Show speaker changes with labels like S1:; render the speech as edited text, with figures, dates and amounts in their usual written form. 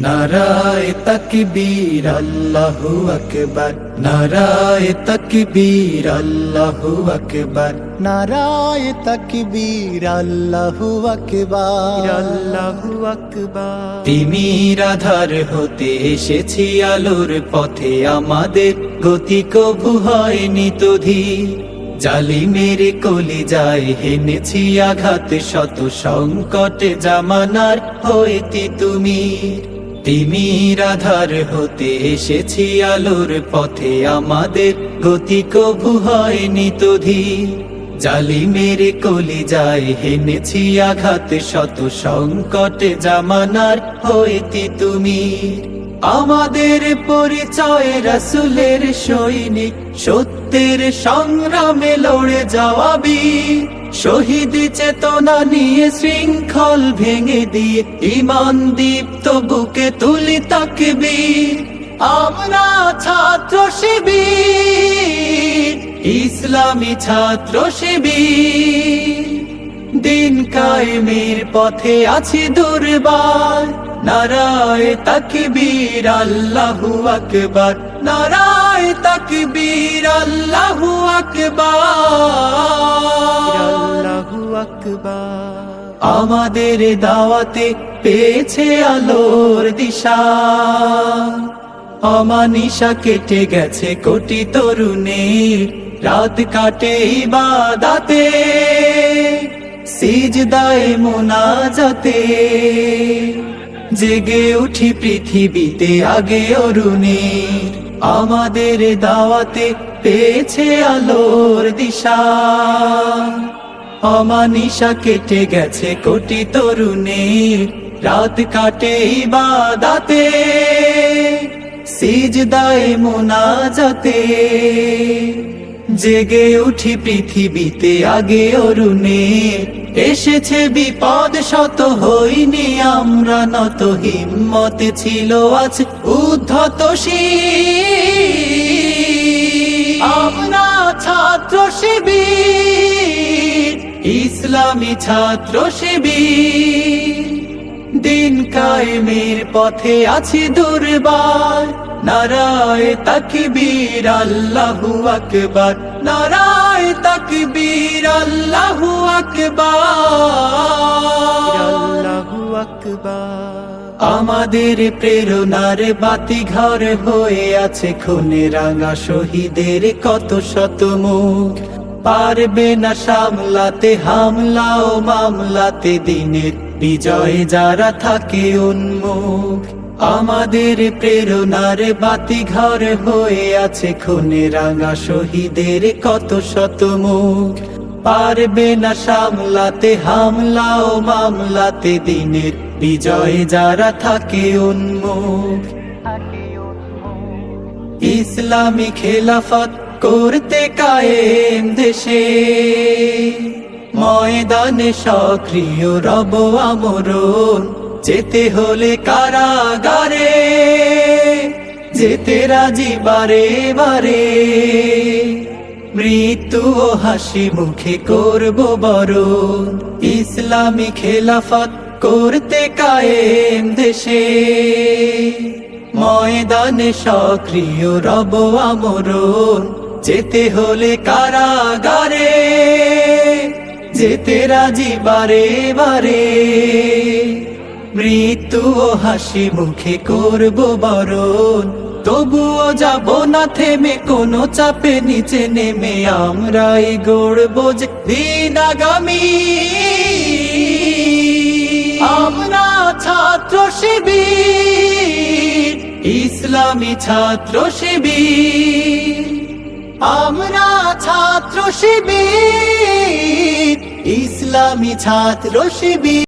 S1: নারায়ে তাকবীর আল্লাহু আকবার, নারায়ে তাকবীর আল্লাহু আকবার,
S2: নারায়ে তাকবীর আল্লাহু আকবার,
S1: আল্লাহু আকবার। তিমির আধার হতে এসেছি আলোর পথে, আমাদের গতি কভু হয়নি তো ধীর। জালিমের কলিজায় হেনেছি আঘাত, শত সংকটে জামানার হইতি তুমি। তিমির আধার হতে এসেছি আলোর পথে, আমাদের গতি কভু হয়নি তো ধীর। জালিমের কলিজায় হেনেছি আঘাত, শত সংকটে জামানার হইতি তুমি। আমাদের পরিচয় রাসূলের সৈনিক, সত্যের সংগ্রামে লড়ে যাওয়া বীর। শহীদ চেতনা নিয়ে শৃঙ্খল ভেঙে দিয়ে, ঈমান দীপ্ত বুকে তুলি তাকবীর। আমরা ছাত্র শিবির, ইসলামী ছাত্র শিবির। দিন কায়েমের পথে আছি দুর্বার, নারায়ে তাকবীর আল্লাহু আকবার, নারায়ে তাকবীর আল্লাহু আকবার, আল্লাহু আকবার। আমাদের দাওয়াতে পেয়েছে আলোর দিশা, অমানিশা কেটে গেছে কোটি তরুণের। রাত কাটে ইবাদতে, সিজদায়ে মুনাজাতে, জেগে উঠি পৃথিবীতে আগে অরুণের। আমাদের দাওয়াতে পেয়েছে আলোর দিশা, অমানিশা কেটে গেছে কোটি তরুণের। রাত কাটে ইবাদতে, সিজদায়ে মুনাজাতে, জেগে উঠি পৃথিবীতে আগে অরুণের। এসেছে বিপদ শত, হইনি আমরা নত, হিম্মতে ছিল আজ উদ্ধত শির। আমরা ছাত্র শিবির, ইসলামী ছাত্র শিবির। দিন কায়েমের পথে আছি দুর্বার, নারায়ে তাকবীর আল্লাহু আকবার, নারায়ে তাকবীর আল্লাহু আকবার, আল্লাহু আকবার। আমাদের প্রেরণার বাতি ঘর হয়ে আছে খুনে রাঙা শহীদের কত শত মুখ। পারবে না সামলাতে হামলা ও মামলাতে, দিনের বিজয় যারা থাকে উন্মুখ। আমাদের প্রেরণার বাতি ঘর হয়ে আছে খুনে রাঙা শহীদের কত শত মুখ। পারবে না সামলাতে হামলা ও মামলাতে, দিনের বিজয় যারা থাকে উন্মুখ। ইসলামী খেলাফত করতে কায়েম দেশে, ময়দানে সক্রিয় রব আমরণ। যেতে হলে কারাগারে, যেতে রাজি বারে বারে। মৃত্যু ও হাসি মুখে করব বরণ, ইসলামী খেলাফত করতে কায়েম দেশে। ময়দানে সক্রিয় রব আমরণ, যেতে হলে কারাগারে, যেতে রাজি বারে বারে। মৃত্যু ও হাসি মুখে করব বরণ, তবুও যাব না থেমে কোনো চাপে নিচে নেমে। আমরাই গড়ব যে দিন আগামী, আমরা ছাত্র শিবির, ইসলামী ছাত্র শিবির। আমরা ছাত্র শিবির, ইসলামী ছাত্র শিবির।